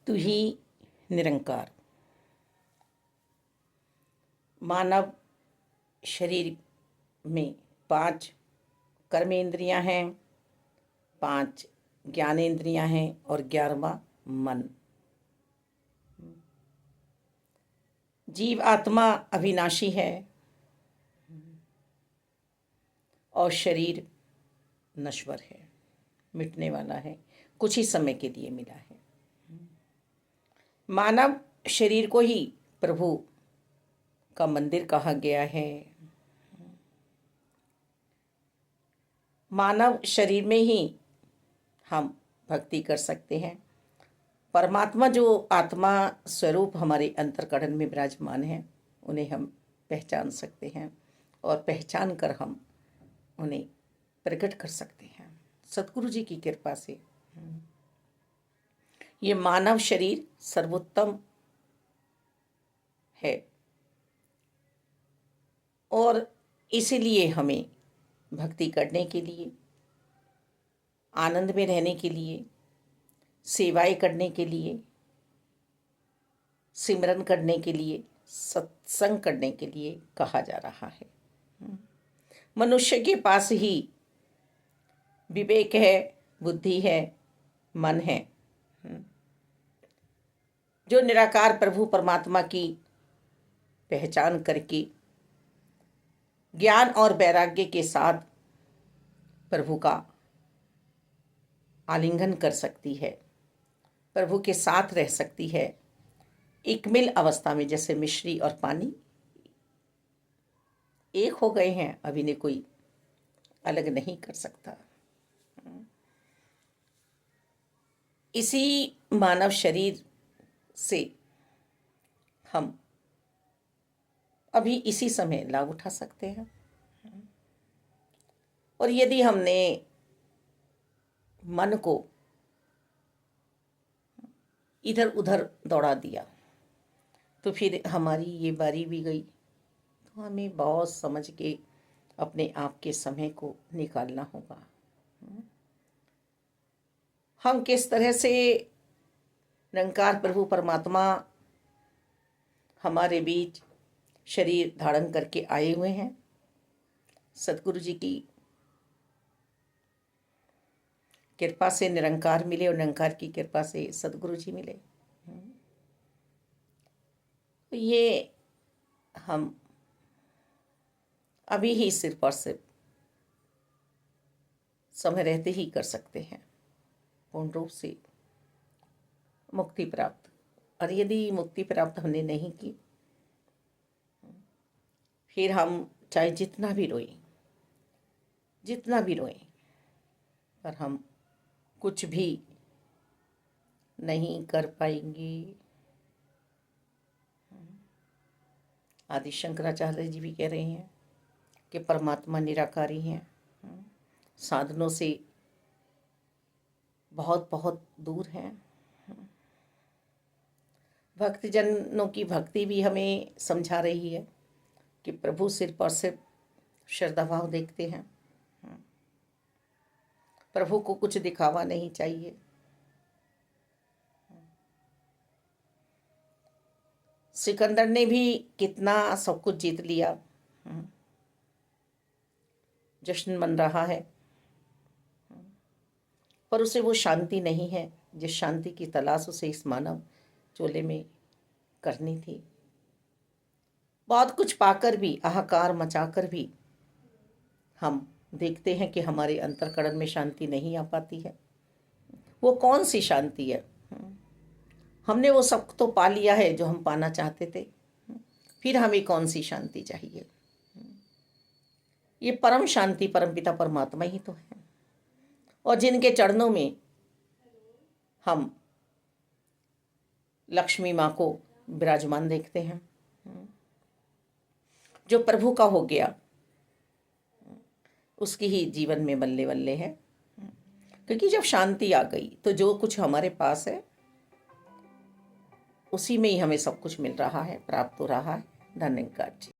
तू ही निरंकार। मानव शरीर में 5 कर्मेंद्रियां हैं, 5 ज्ञानेंद्रियां हैं और 11वां मन। जीव आत्मा अविनाशी है और शरीर नश्वर है, मिटने वाला है, कुछ ही समय के लिए मिला है। मानव शरीर को ही प्रभु का मंदिर कहा गया है। मानव शरीर में ही हम भक्ति कर सकते हैं। परमात्मा जो आत्मा स्वरूप हमारे अंतर्करण में विराजमान है, उन्हें हम पहचान सकते हैं और पहचान कर हम उन्हें प्रकट कर सकते हैं सतगुरु जी की कृपा से। ये मानव शरीर सर्वोत्तम है और इसीलिए हमें भक्ति करने के लिए, आनंद में रहने के लिए, सेवाएं करने के लिए, सिमरन करने के लिए, सत्संग करने के लिए कहा जा रहा है। मनुष्य के पास ही विवेक है, बुद्धि है, मन है, जो निराकार प्रभु परमात्मा की पहचान करके ज्ञान और वैराग्य के साथ प्रभु का आलिंगन कर सकती है, प्रभु के साथ रह सकती है। एक मिल अवस्था में जैसे मिश्री और पानी एक हो गए हैं, अब इन्हें कोई अलग नहीं कर सकता। इसी मानव शरीर से हम अभी इसी समय लाभ उठा सकते हैं। और यदि हमने मन को इधर उधर दौड़ा दिया तो फिर हमारी ये बारी भी गई। तो हमें बहुत समझ के अपने आप के समय को निकालना होगा। हम किस तरह से निरंकार प्रभु परमात्मा हमारे बीच शरीर धारण करके आए हुए हैं। सतगुरु जी की कृपा से निरंकार मिले और निरंकार की कृपा से सतगुरु जी मिले। तो ये हम अभी ही सिर्फ और सिर्फ समय रहते ही कर सकते हैं पूर्ण रूप से मुक्ति प्राप्त। और यदि मुक्ति प्राप्त हमने नहीं की, फिर हम चाहे जितना भी रोएं, पर हम कुछ भी नहीं कर पाएंगे। आदि शंकराचार्य जी भी कह रहे हैं कि परमात्मा निराकारी हैं, साधनों से बहुत बहुत दूर हैं। भक्तजनों की भक्ति भी हमें समझा रही है कि प्रभु सिर्फ और सिर्फ श्रद्धा भाव देखते हैं। प्रभु को कुछ दिखावा नहीं चाहिए। सिकंदर ने भी कितना सब कुछ जीत लिया, जश्न मन रहा है, पर उसे वो शांति नहीं है जिस शांति की तलाश उसे इस मानव चोले में करनी थी। बहुत कुछ पाकर भी, हाहाकार मचाकर भी हम देखते हैं कि हमारे अंतर्करण में शांति नहीं आ पाती है। वो कौन सी शांति है? हमने वो सब तो पा लिया है जो हम पाना चाहते थे, फिर हमें कौन सी शांति चाहिए? ये परम शांति परमपिता परमात्मा ही तो है, और जिनके चरणों में हम लक्ष्मी माँ को विराजमान देखते हैं। जो प्रभु का हो गया उसकी ही जीवन में बल्ले बल्ले है, क्योंकि जब शांति आ गई तो जो कुछ हमारे पास है उसी में ही हमें सब कुछ मिल रहा है, प्राप्त हो रहा है। धन्यवाद जी।